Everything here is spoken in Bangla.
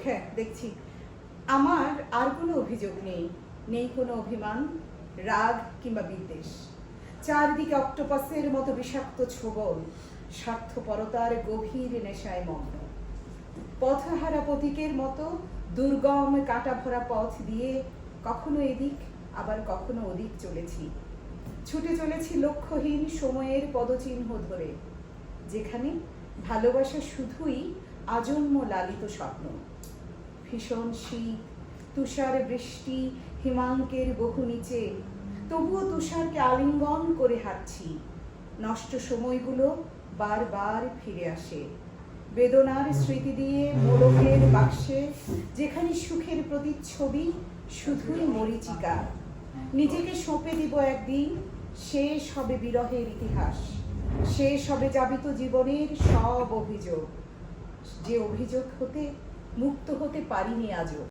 হ্যাঁ দেখছি। আমার আর কোনো অভিযোগ নেই, নেই কোনো অভিমান, রাগ কিংবা বিদ্বেষ। চারদিকে অক্টোপাসের মতো বিষাক্ত ছোবল, স্বার্থপরতার গভীর নেশায় মগ্ন। পথহারা পথিকের মতো দুর্গম কাটা ভরা পথ দিয়ে কখনো এদিক আবার কখনো ওদিক চলেছি। ছুটে চলেছি লক্ষ্যহীন সময়ের পদচিহ্ন ধরে, যেখানে ভালোবাসা শুধুই আজন্ম লালিত স্বপ্ন। ভীষণ শীত, তুষার বৃষ্টি হিমাঙ্কের বহু নিচে, তবুও তুষারকে আলিঙ্গন করে হাঁটছি। নষ্ট সময়গুলো বারবার ফিরে আসে বেদনার স্মৃতি দিয়ে মোড়কের বাক্সে, যেখানে সুখের প্রতিচ্ছবি শুধুই মরীচিকা। নিজেকে সঁপে দিব একদিন, শেষ হবে বিরহের ইতিহাস, শেষ হবে যাবিত জীবনের সব অভিযোগ, যে অভিযোগ হতে মুক্ত হতে পারিনি আজও।